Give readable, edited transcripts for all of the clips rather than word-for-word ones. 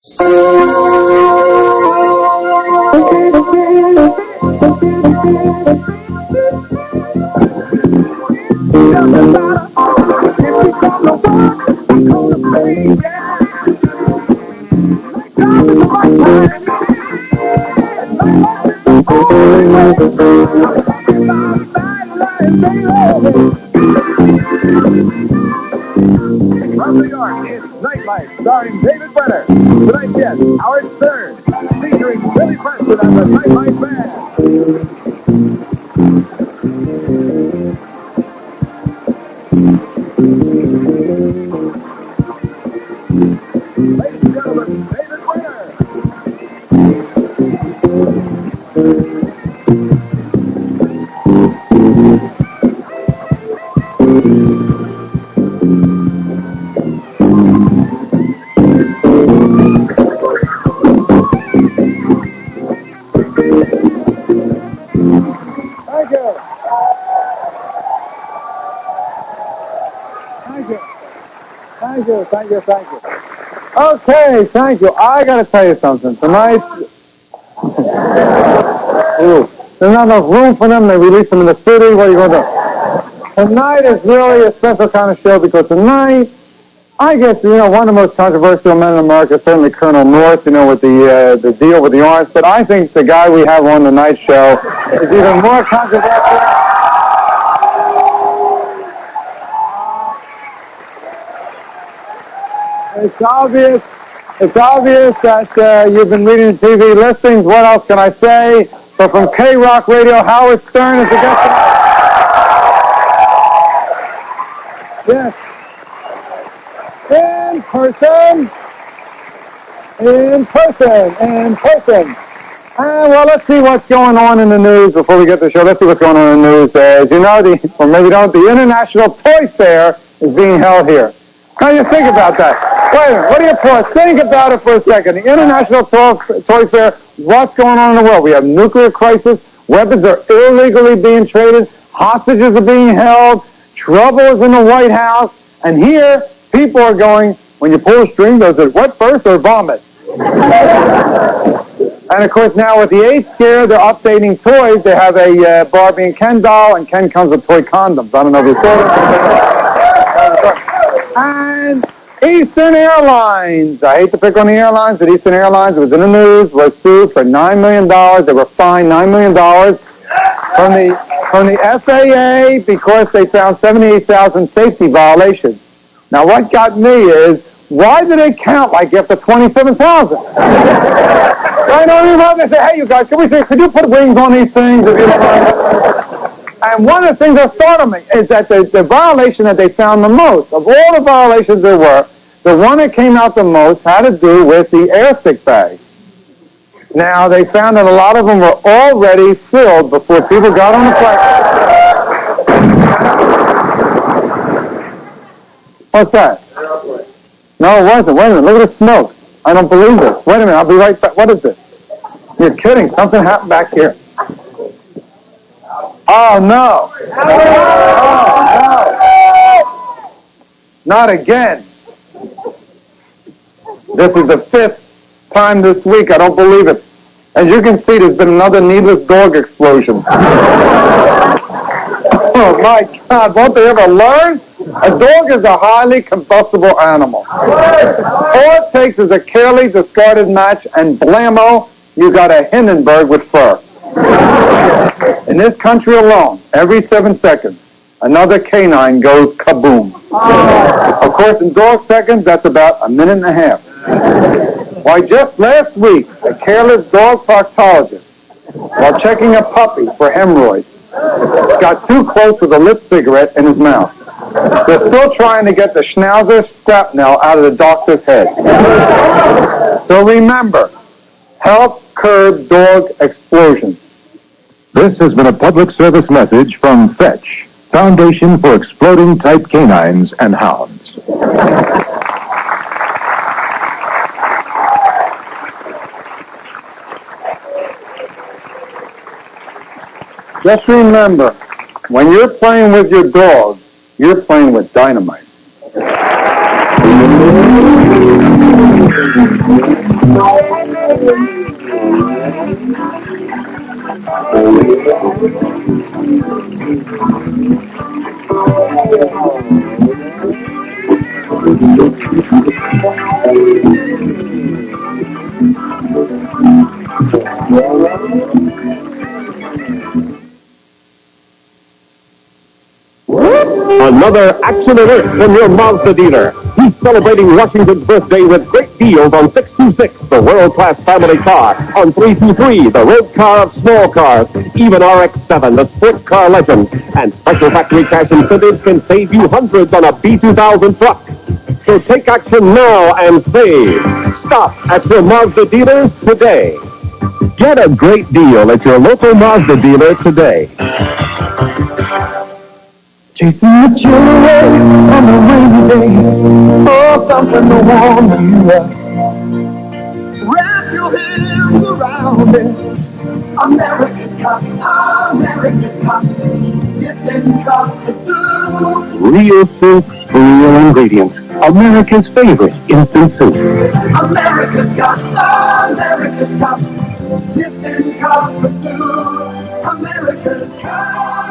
From New York, it's Nightlife, starring David Brenner. Tonight's guest, Howard Stern, featuring Billy Preston and the Nightlife Band. Ladies and gentlemen, David Brenner. Thank you. Okay, thank you. I got to tell you something. Tonight, there's not enough room for them. They release them in the city. What are you going to do? Tonight is really a special kind of show because tonight, I guess, one of the most controversial men in America is certainly Colonel North, with the deal with the orange. But I think the guy we have on tonight's show is even more controversial. It's obvious that you've been reading the TV listings. What else can I say? But from K-Rock Radio, Howard Stern is the guest tonight. Yes. In person. Well, let's see what's going on in the news before we get to the show. Let's see what's going on in the news. As you know, or maybe don't, the International Toy Fair is being held here. How do you think about that? Wait a minute, what do you pause? Think about it for a second. The International Toy Fair, what's going on in the world? We have nuclear crisis, weapons are illegally being traded, hostages are being held, trouble is in the White House, and here, people are going, when you pull a string, does it wet first or vomit? And of course now with the AIDS scare, they're updating toys. They have a Barbie and Ken doll, and Ken comes with toy condoms. I don't know if you saw it. And Eastern Airlines. I hate to pick on the airlines, but Eastern Airlines, it was in the news, was sued for $9 million. They were fined $9 million from the FAA because they found 78,000 safety violations. Now, what got me is, why do they count like after 27,000? I don't even know. They say, hey, you guys, could you put wings on these things? If you don't mind? And one of the things that startled me is that the violation that they found the most, of all the violations there were, the one that came out the most had to do with the airstick bag. Now, they found that a lot of them were already filled before people got on the plane. What's that? No, it wasn't. Wait a minute. Look at the smoke. I don't believe this. Wait a minute. I'll be right back. What is this? You're kidding. Something happened back here. Oh, no. Oh, no. Not again. This is the 5th time this week. I don't believe it. As you can see, there's been another needless dog explosion. Oh, my God. Won't they ever learn? A dog is a highly combustible animal. All it takes is a carefully discarded match, and blammo, you got a Hindenburg with fur. In this country alone, every 7 seconds, another canine goes kaboom. Of course, in dog seconds, that's about a minute and a half. Why, just last week, a careless dog proctologist, while checking a puppy for hemorrhoids, got too close with a lit cigarette in his mouth. They're still trying to get the schnauzer shrapnel out of the doctor's head. So remember, help curb dog explosions. This has been a public service message from Fetch, Foundation for Exploding Type Canines and Hounds. Just remember, when you're playing with your dog, you're playing with dynamite. Another action alert from your Mazda dealer. He's celebrating Washington's birthday with great deals on 626, the world-class family car, on 323, the road car of small cars, even RX-7, the sports car legend, and special factory cash incentives can save you hundreds on a B2000 truck. So take action now and save. Stop at your Mazda dealers today. Get a great deal at your local Mazda dealer today. Chasing the chill away on a rainy day. Oh, something to warm you up. Wrap your hands around it. American Cup, American Cup. Dipping cup of soup. Real soup, real ingredients. America's favorite instant soup. American Cup, American Cup. Dipping cup of soup. American Cup.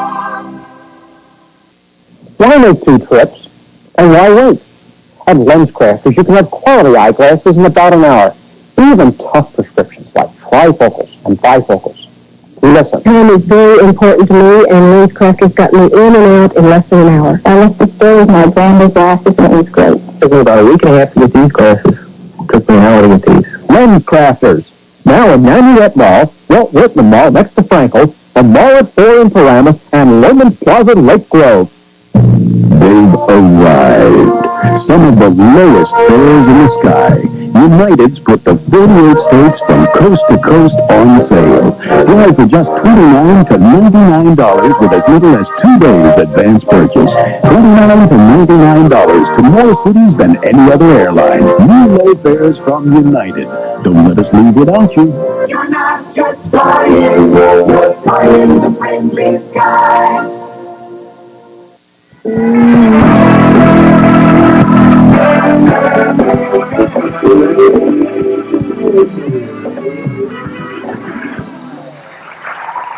Why make 2 trips? And why wait? At LensCrafters, you can have quality eyeglasses in about an hour. Even tough prescriptions like trifocals and bifocals. Listen. Time is very important to me, and LensCrafters got me in and out in less than an hour. I left the store with my brand new glasses, and it was great. It took me about a week and a half to get these glasses. It took me an hour to get these. LensCrafters. Now in Nanuet Mall, Walt Whitman Mall next to Frankel, a mall at 4 in Paramus, and Lehman Plaza Lake Grove. They've arrived. Some of the lowest fares in the sky. United's put the 48 states from coast to coast on sale. Fly for just $29 to $99 with as little as 2 days advance purchase. $29 to $99 to more cities than any other airline. New low fares from United. Don't let us leave without you. You're not just flying, you're flying the friendly sky.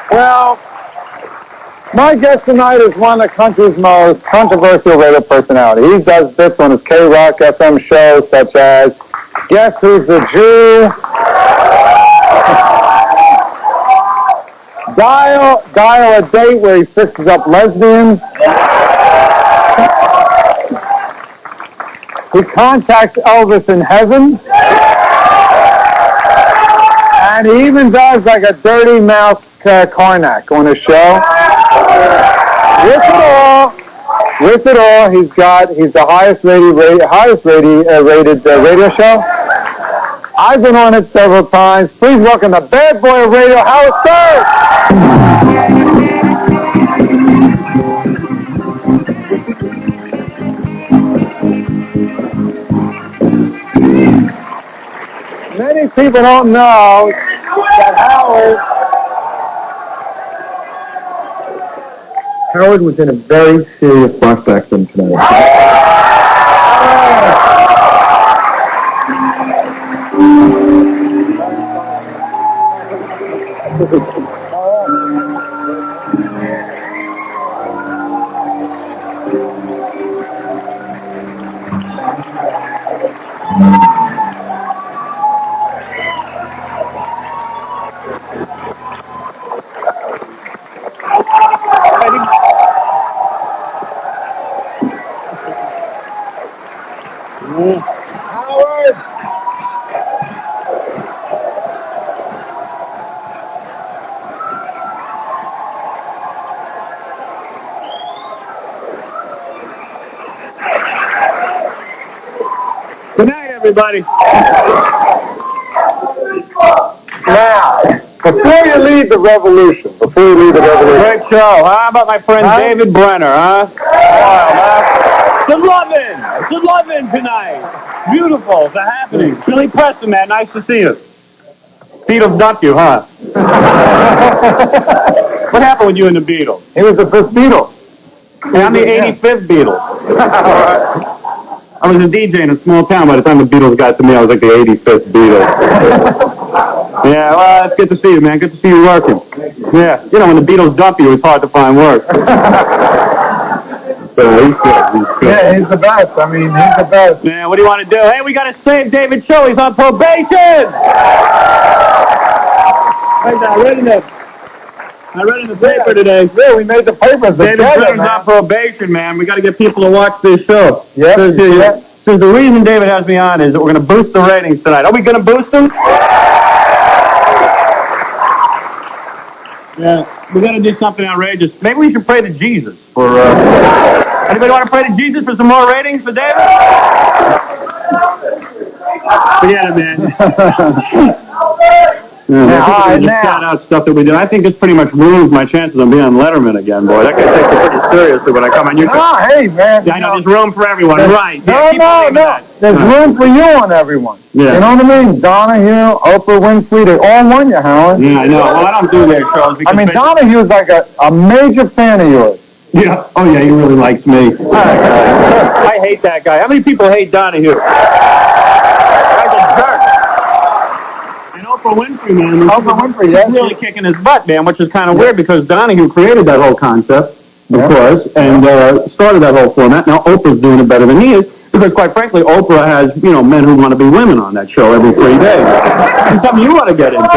Well, my guest tonight is one of the country's most controversial radio personalities. He does this on his K-Rock FM shows such as Guess Who's the Jew? Dial a Date, where he fixes up lesbians. He contacts Elvis in heaven. And he even does like a dirty mouth Karnak on his show. With it all, he's the highest rated radio show. I've been on it several times. Please welcome the bad boy of radio, Howard Stern. Many people don't know that Howard was in a very serious box accident tonight. Howard! Good night, everybody. Now, before you leave the revolution. Great show. How about my friend David Brenner, huh? Some loving tonight. Beautiful. It's a happening. Billy Preston, man. Nice to see you. Beatles dumped you, huh? What happened with you and the Beatles? He was the fifth Beatle. Hey, I'm the 85th Beatle. I was a DJ in a small town. By the time the Beatles got to me, I was like the 85th Beatle. Yeah, well, it's good to see you, man. Good to see you working. Yeah, you know, when the Beatles dump you, it's hard to find work. So he's good. Yeah, he's the best. I mean, he's the best. Yeah, what do you want to do? Hey, we got to save David Cho. He's on probation. I read in the paper today. Yeah, we made the papers. David Brenner's on probation, man. We got to get people to watch this show. Yeah. Since the reason David has me on is that we're going to boost the ratings tonight. Are we going to boost them? Yeah. We got to do something outrageous. Maybe we should pray to Jesus for. Anybody want to pray to Jesus for some more ratings for David? Forget it, man. Shout out stuff that we do. I think this pretty much ruins my chances of being on Letterman again, boy. That guy takes it pretty seriously when I come on. Hey, man. Yeah, I know, there's room for everyone. Right. No. There's room for you on everyone. Yeah. You know what I mean? Donahue, Oprah Winfrey, they all want you, Howard. Yeah, I know. Well, I don't do their shows because... I mean, Donahue's like a major fan of yours. Yeah. Oh, yeah, he really likes me. I hate that guy. How many people hate Donahue? Guy's a jerk. And Oprah Winfrey, man. Oprah Winfrey, yeah. He's really kicking his butt, man, which is kind of weird because Donahue created that whole concept, of course, and started that whole format. Now Oprah's doing it better than he is because, quite frankly, Oprah has, you know, men who want to be women on that show every 3 days. It's something you want to get into.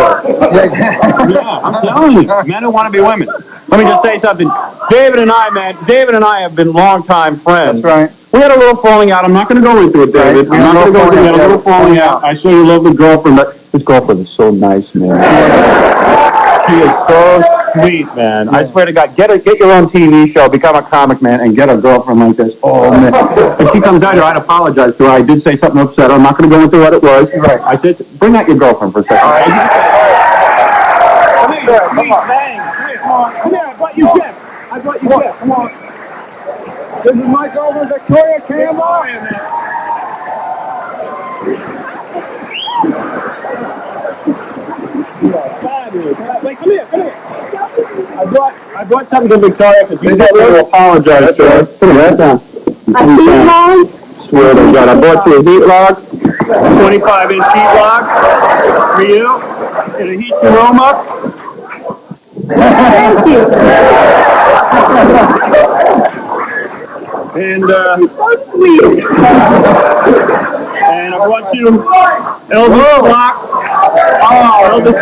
Yeah, I'm telling you, men who want to be women. Let me just say something. David and I have been longtime friends. That's right. We had a little falling out. I'm not going to go into it, David. Right. I'm not going to go into it. We had a little falling out. I saw your lovely girlfriend, but his girlfriend is so nice, man. She is so sweet, man. I swear to God, get your own TV show, become a comic, man, and get a girlfriend like this. Oh, man. If she comes down here, I'd apologize to her. I did say something upset. I'm not going to go into what it was. Right. I said, bring out your girlfriend for a second. All right. Come here, come on. Come here, I brought you gift. Come on. This is my girlfriend, Victoria Campbell. Wait, come here. I brought something to Victoria because you said to apologize to her. Put that down. A heat log? Swear to God, I bought you a heat log, 25-inch heat log for you. It'll heat your room up. Thank you. And, So sweet. and I brought you Elvis clock. Elvis the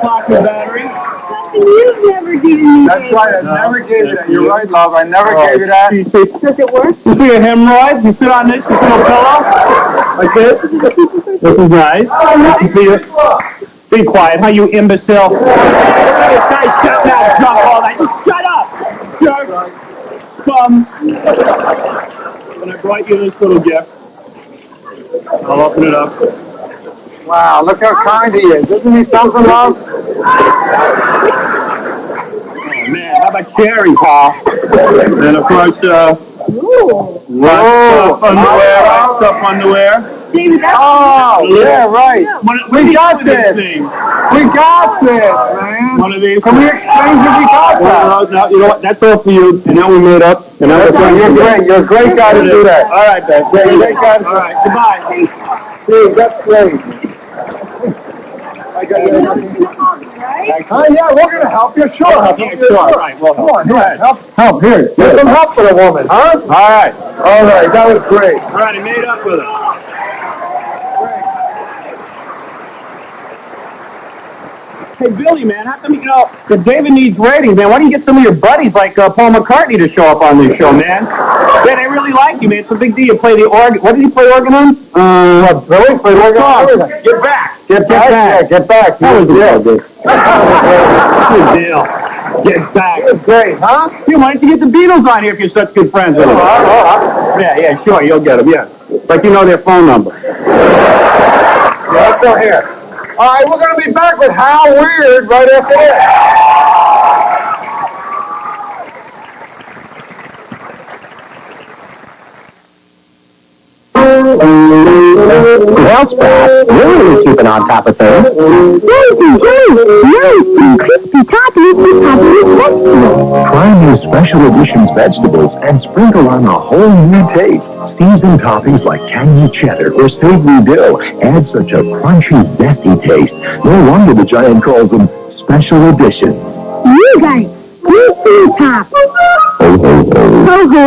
clock with battery. Something you've never given me. That's right, I never gave you that. You're right, love. I never gave you that. Does it work? You see a hemorrhoid? You sit on this, you put a pillow. Like this. This is nice. You see it? Be quiet, how you imbecile. This guy shut that jump all night. Shut up! Jerk! And I brought you this little gift. I'll open it up. Wow, look how kind he is. Isn't he something, love? Oh, man, how about cherry, Paul? And, of course, stuff underwear. David, that's Yeah, right. We got this. Thing? We got this, man. One of these. Can we exchange if we got that? No, you know what? That's all for you. And now we made up. And now You're great. You're a great guy to do that. All right, Ben. You're a great guy to do All that. right, goodbye. Dude, that's great. I got you. Yeah, we're going to help you. Sure. Yeah, sure. All right, well, Come on, here. Help. Here. Get some help for the woman, huh? All right. All right, that was great. All right, he made up with it. Hey, Billy, man, how come, if David needs ratings, man, why don't you get some of your buddies like Paul McCartney to show up on this show, man? Yeah, they really like you, man. It's a big deal. You play the organ. What did you play organ on? Billy played organ on everything. Get back. Get back. Yeah, get back. That was good. Good deal. Get back. Great, huh? You, why don't you get the Beatles on here if you're such good friends with them? Yeah, sure, you'll get them, yeah. Like you know their phone number. Yeah, let's go here. All right, we're going to be back with How Weird right after this. Well, Sprat, you're really keeping on top of things. Crispy topping with vegetables. Try new special editions vegetables and sprinkle on a whole new taste. Seasoned toppings like tangy cheddar or savory dill add such a crunchy, zesty taste. No wonder the giant calls them special editions. You guys, you see top. Ho, ho, ho. Ho, ho,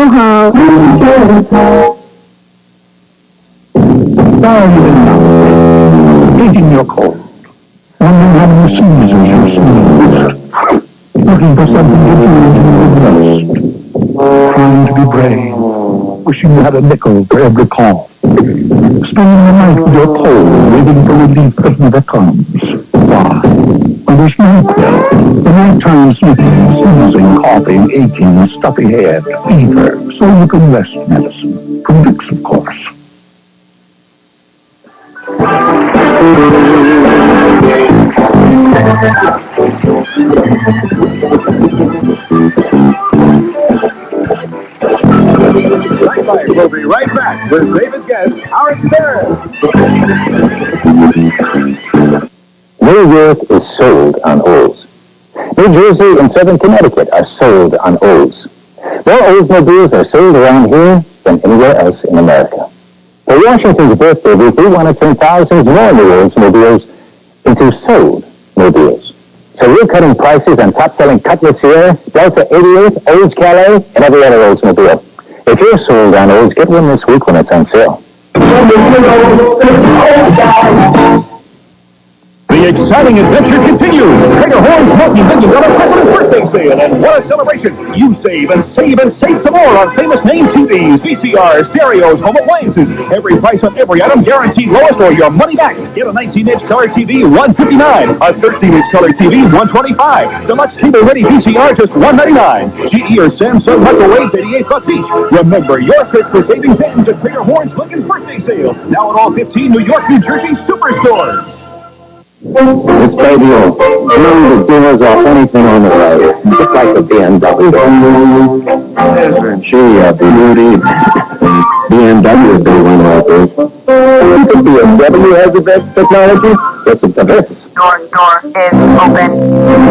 ho. Sorry you didn't know. Hating your cold. Wondering how many seasons you've seen. Looking for something to do with rest. Trying to be brave. Wishing you had a nickel for every call. Spending the night with your cold, waiting for relief that never comes. Why? Well, there's NyQuil. The nighttime sleeping, sneezing, coughing, aching, stuffy head, fever, so you can rest medicine. From Vicks, of course. Nightlife will be right back with David Guest, Howard Stern. New York is sold on Olds. New Jersey and Southern Connecticut are sold on Olds. More Oldsmobiles are sold around here than anywhere else in America. For Washington's birthday week, we want to turn thousands more new Oldsmobiles into sold mobiles. So we're cutting prices on top-selling Cutlass Sierra, Delta 88, Olds Calais, and every other Oldsmobile. If you're sold on Olds, get one this week when it's on sale. The exciting adventure continues. Trader Horn's multi-million-dollar President's Birthday Sale, and what a celebration! You save and save and save some more on famous name TVs, VCRs, stereos, home appliances. Every price on every item guaranteed lowest or your money back. Get a 19-inch color TV, $159. A 13-inch color TV, $125. Deluxe cable-ready VCR, just $199. GE or Samsung microwaves, $88 each. Remember, your trick for savings ends at Trader Horn's Lincoln's Birthday Sale. Now at all 15 New York, New Jersey superstores. This baby will blow the doors off anything on the road, just like the BMW. Isn't she a beauty? BMW is big one like this. You think BMW has the best technology? Listen to this. Door is open.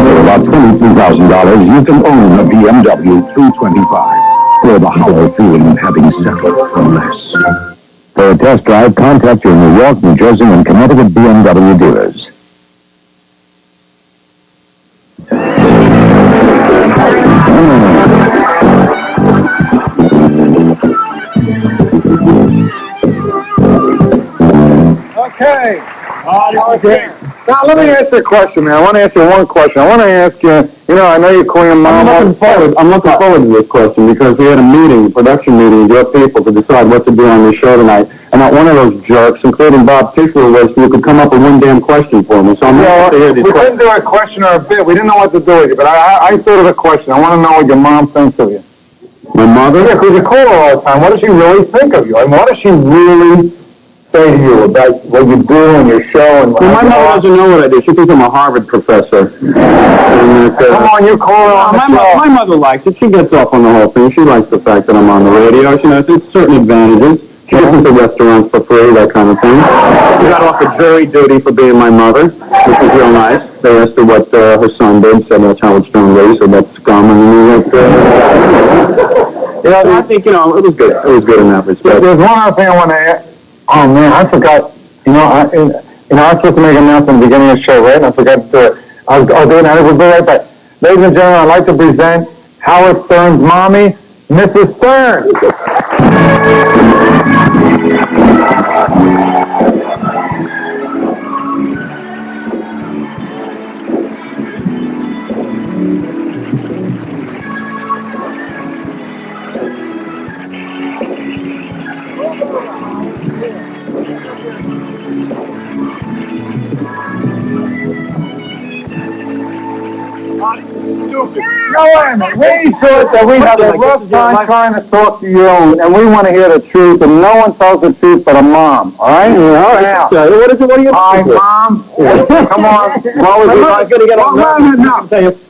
For about $22,000, you can own a BMW 325. For the hollow feeling of having settled for less. For a test drive, contact your New York, New Jersey, and Connecticut BMW dealers. Okay. Okay. Now, let me ask you a question, man. I want to ask you one question. I want to ask you, I know you're calling Mom. I'm looking forward to this question because we had a production meeting with your people to decide what to do on this show tonight. And not one of those jerks, including Bob Tischler, was who could come up with one damn question for me. So I'm going to hear these questions. We didn't do a question or a bit. We didn't know what to do with you. But I thought of a question. I want to know what your mom thinks of you. My mother? Yeah, because you call her all the time. What does she really think of you? I mean, what does she really say to you about what you do and your show? And my mother doesn't know what I do. She thinks I'm a Harvard professor. And come on, you call her on the show. My mother likes it. She gets off on the whole thing. She likes the fact that I'm on the radio. She knows there's certain advantages. She gets into restaurants for free, that kind of thing. She got off of jury duty for being my mother, which was real nice. They asked her what her son did. Said that's Howard Stern raised, so that's scum. And I think, it was good. It was good in that respect. There's one other thing I want to add. Oh, man, I forgot. I was supposed to make an announcement at the beginning of the show, right? And I forgot to do it. I'll do it now. We'll be right back. Ladies and gentlemen, I'd like to present Howard Stern's mommy, Mrs. Stern. No, wait a minute. We thought that we had a rough time trying to talk to you, and we want to hear the truth, and no one tells the truth but a mom, all right? Now, what is it? What are you hi, Mom. Come on.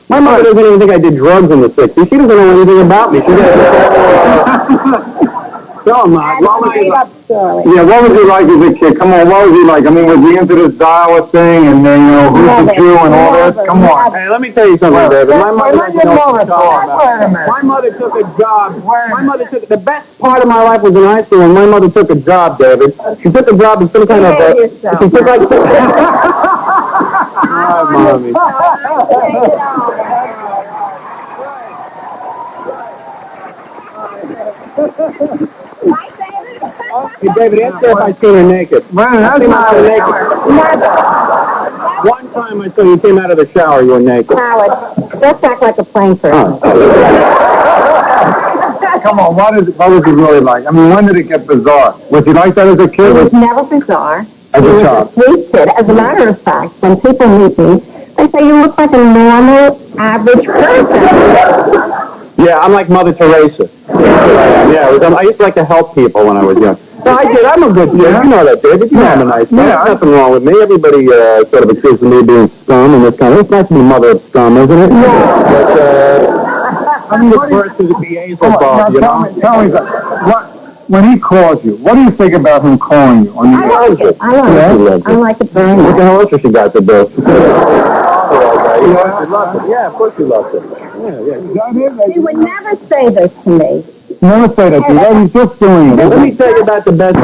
My mother doesn't even think I did drugs in the 60s. She doesn't know anything about me. Tell him, Mark. What would you like? Yeah, what was he like as a kid? Come on, what was he like? I mean, was he into this dial thing and then, you know, who's the Jew and all this? Come on. Hey, let me tell you something, David. My mother took a job. My mother took the best part of my life was in high school, and my mother took a job, David. She took a job in some kind of she took like. Oh, mommy. Hey, David, ask her if I seen her naked. Man, that's not naked. One time I saw you came out of the shower, you were naked. Howard, let's act like a plain person. Come on, what was it really like? I mean, when did it get bizarre? Was he like that as a kid? It was never bizarre. As a child? He was a sweet kid. As a matter of fact, when people meet me, they say you look like a normal, average person. Yeah, I'm like Mother Teresa. Yeah, I used to like to help people when I was young. No, I did. I'm a good kid. You know that, David. You know I'm a nice guy. There's nothing wrong with me. Everybody sort of accuses me of being scum and this kind of. It's nice to be mother of scum, isn't it? Yeah. But I'm the first to be Hazelball, you know? Tell me when he calls you, what do you think about him calling you? I like it. I like it very much. What the hell else has she got to do? Yeah, of course she loves it. Yeah. He would never say this to me. Never say that to you. He's just doing it. Let me tell you about the best.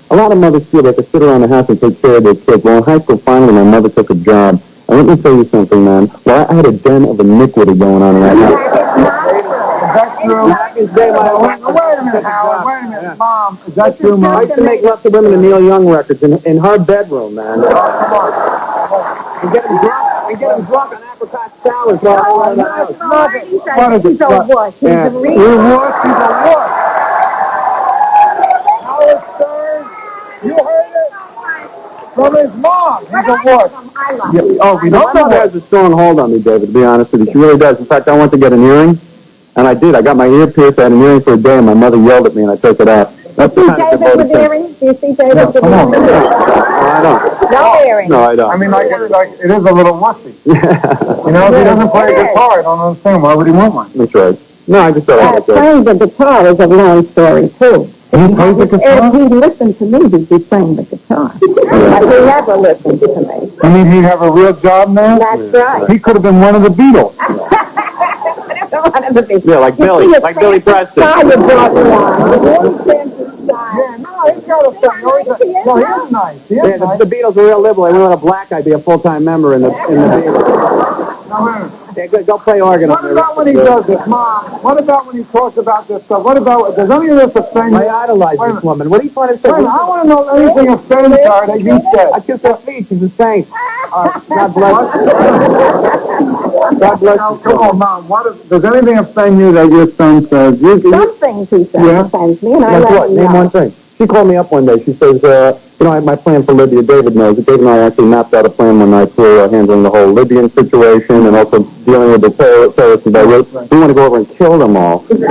A lot of mothers feel they can sit around the house and take care of their kids. Well, in high school, finally, my mother took a job. And let me tell you something, man. Well, I had a den of iniquity going on in that house. That's true. Wait a minute, Howard. Wait a minute, Mom. Is that true, Mom? I used to make Love to Women and Neil Young records in her bedroom, man. Come on. And get them drunk on apricot sours all around the house. What is it? He's a wuss. He's a wuss. He's a wuss. Howard Stern, you heard it? From his mom. He's a wuss. My mother has a strong hold on me, David, to be honest with you. She really does. In fact, I went to get an earring, and I did. I got my ear pierced. I had an earring for a day, and my mother yelled at me, and I took it off. That's the kind of devoted thing. Do you see David with Come on. earrings? No, I don't. No earrings. No, I don't. I mean, it is a little wussy. You know, if he doesn't play a guitar, I don't understand. Why would he want one? That's right. No, I just thought I was Playing the guitar is a long story, too. He plays the guitar? If he listened to me, he'd be playing the guitar. But he never listened to me. I mean, he'd have a real job now? That's right. He could have been one of the Beatles. Yeah, like Billy Preston. Yeah, no, he's got a thing. No, he is nice. He is nice. The Beatles are real liberal. They want a black guy be a full-time member in the Beatles. Yeah, good. Go play organ. What about when he does this, Mom? What about when he talks about this stuff? What about, does any of this offend you? I idolize this woman. What are you trying to say? I want to know anything offends her that you said. I kiss her feet. She's a saint. God bless you. God bless you. Come on, Mom. Does anything offend you that your son says? Some things he says offends me, and I let him know. Name one thing. She called me up one day. She says, I have my plan for Libya. David knows it. David and I actually mapped out a plan one night for handling the whole Libyan situation and also dealing with the terrorists in Beirut. We want to go over and kill them all. Going in?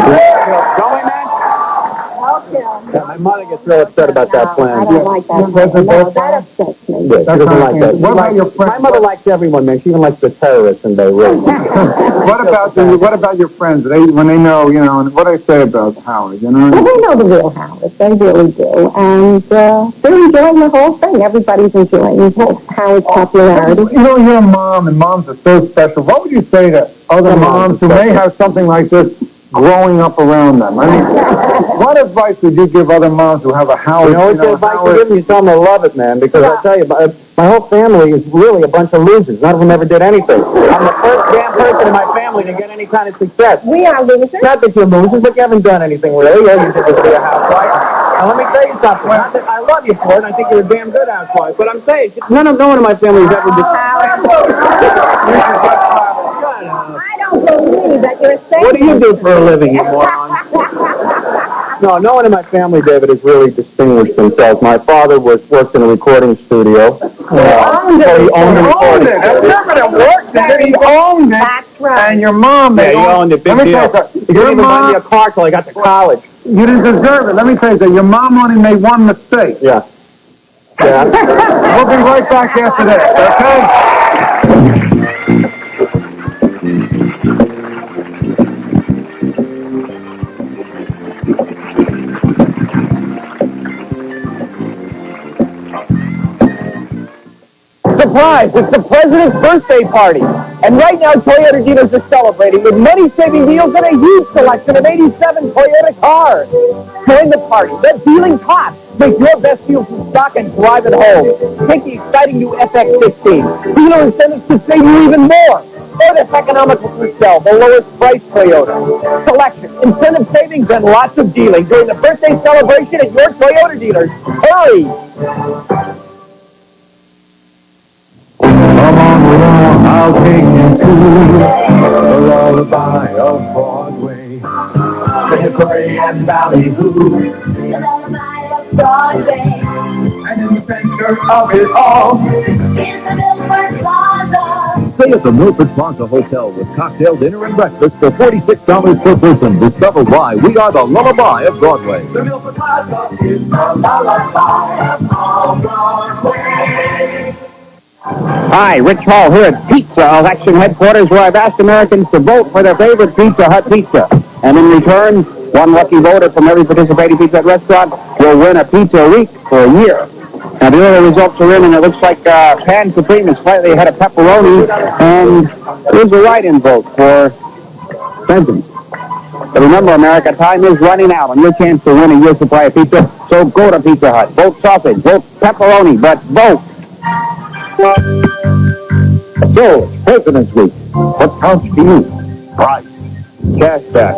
Yeah, my mother gets real upset about that plan. I don't like that plan. No, that upsets me. Yeah, she doesn't like that. What about your friends? My mother likes everyone, man. She even likes the terrorists in Beirut. What about your friends? When they know, and what do they say about Howard, Well, they know the real Howard. They really do. And they're enjoying the whole thing. Everybody's enjoying Howard's popularity. Your mom and moms are so special. What would you say to other moms who may have something like this growing up around them? I mean, what advice would you give other moms who have a Howard? What's the advice you give them? You tell them to love it, man. Because I'll tell you, my whole family is really a bunch of losers. None of them ever did anything. I'm the first damn person in my family to get any kind of success. We are losers. Not that you're losers, but you haven't done anything really. All you did was be a housewife. Now let me tell you something. I love you for it, and I think you're a damn good housewife. But I'm saying, no one in my family has ever did. I don't believe that you're saying. What do you do for a living, you moron? No one in my family, David, has really distinguished themselves. My father worked in a recording studio. He owned it. He owned it. That's different than worked. He owned it. That's right. And your mom, he owned it. Big deal. He didn't even buy me a car till I got to college. You didn't deserve it. Let me tell you something. Your mom only made one mistake. Yeah. We'll be right back after this, okay? surprise! It's the President's birthday party. And right now, Toyota dealers are celebrating with money-saving deals and a huge selection of 87 Toyota cars. Join the party. Let dealing costs make your best deals in stock and drive it home. Take the exciting new FX15. Dealer incentives to save you even more. Or this economical to sell, the lowest price Toyota. Selection, incentive savings, and lots of dealing during the birthday celebration at your Toyota dealers. Hurry! Come on along, I'll take you to the lullaby of Broadway. Hickory and ballyhoo. The lullaby of Broadway. And in the center of it all, In the Milford Plaza. Stay at the Milford Plaza Hotel with cocktail dinner and breakfast for $46 per person. Discover why we are the lullaby of Broadway. the Milford Plaza is the lullaby of all Broadway. Hi, Rich Hall here at Pizza Election Headquarters, where I've asked Americans to vote for their favorite Pizza Hut pizza. And in return, one lucky voter from every participating Pizza Hut restaurant will win a pizza a week for a year. Now, the early results are in, and it looks like Pan Supreme is slightly ahead of pepperoni, and there's a write-in vote for President. But remember, America, time is running out on your chance to win a year's supply of pizza, so go to Pizza Hut. Vote sausage, vote pepperoni, but vote. So, it's President's Week. What counts to you? Price. Cash back.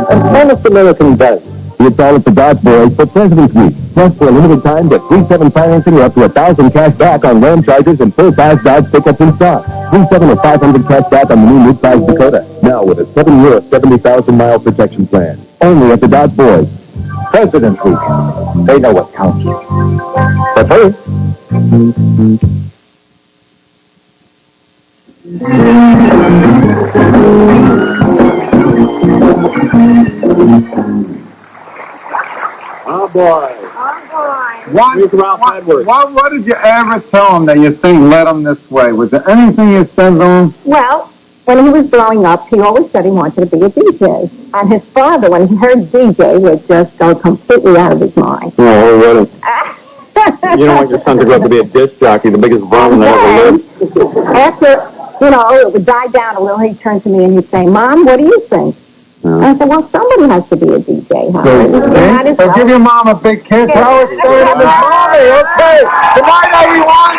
And honest American value. It's all at the Dodge Boys for President's Week. Plus, for a limited time, get 3-7 financing or up to $1,000 cash back on Ram Chargers and full-size Dodge pickups in stock. 3-7 or 500 cash back on the new mid-size Dakota. Now with a 7-year, 70,000-mile protection plan. Only at the Dodge Boys. President's Week. They know what counts. But hurry. Oh, boy. What did you ever tell him that you think led him this way? Was there anything you said to him? Well, when he was growing up, he always said he wanted to be a DJ. And his father, when he heard DJ, would just go completely out of his mind. Oh, really? You don't want your son to grow up to be a disc jockey, the biggest bum that ever lived. After, it would die down a little, he'd turn to me and he'd say, Mom, what do you think? I said, well, somebody has to be a DJ, huh? So give your mom a big kiss. Tell her story to Miss Mommy, okay? Good night, everyone.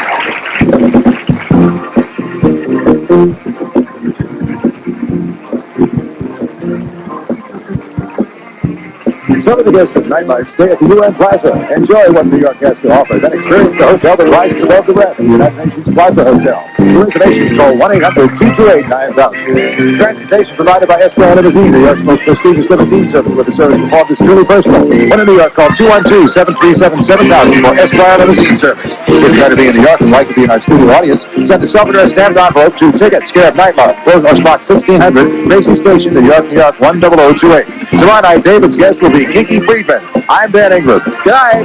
Some of the guests of Nightlife stay at the UN Plaza. Enjoy what New York has to offer, then experience the hotel that rises above the rest, the United Nations Plaza Hotel. For reservations, call 1-800-228-9000. Transportation provided by Esquire Limousine, New York's most prestigious limousine service, with the service performed is truly personal. When in New York, call 212-737-7000 for Esquire Limousine Service. If you're going to be in New York and like to be in our studio audience, send a self-addressed stamped envelope to Tickets, care of Nightlife, Post Box 1600, Mason Station, New York, New York 10028. Tomorrow night, David's guest will be Kiki Friedman. I'm Dan Ingram. Good night.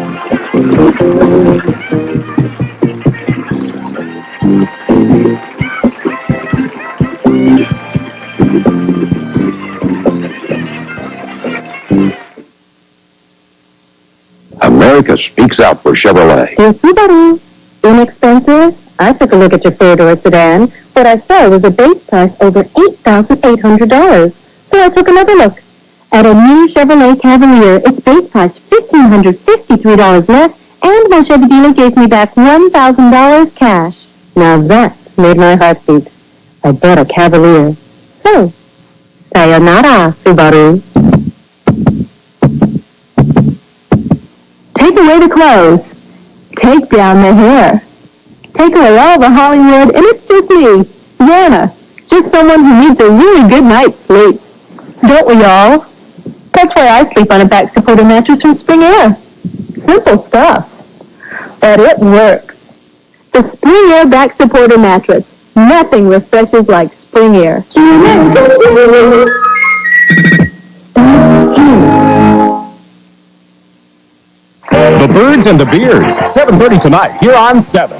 America speaks out for Chevrolet. Subaru. Inexpensive? I took a look at your four-door sedan. What I saw was a base price over $8,800. So I took another look. At a new Chevrolet Cavalier, its base price $1,553 less, and my Chevy dealer gave me back $1,000 cash. Now that made my heart beat. I bought a Cavalier. So, sayonara, Subaru. Take away the clothes. Take down the hair. Take away all the Hollywood, and it's just me, Jana. Just someone who needs a really good night's sleep. Don't we all? That's why I sleep on a back-supported mattress from Spring Air. Simple stuff. But it works. The Spring Air back-supported mattress. Nothing refreshes like Spring Air. The Birds and the Beers, 7:30 tonight, here on 7.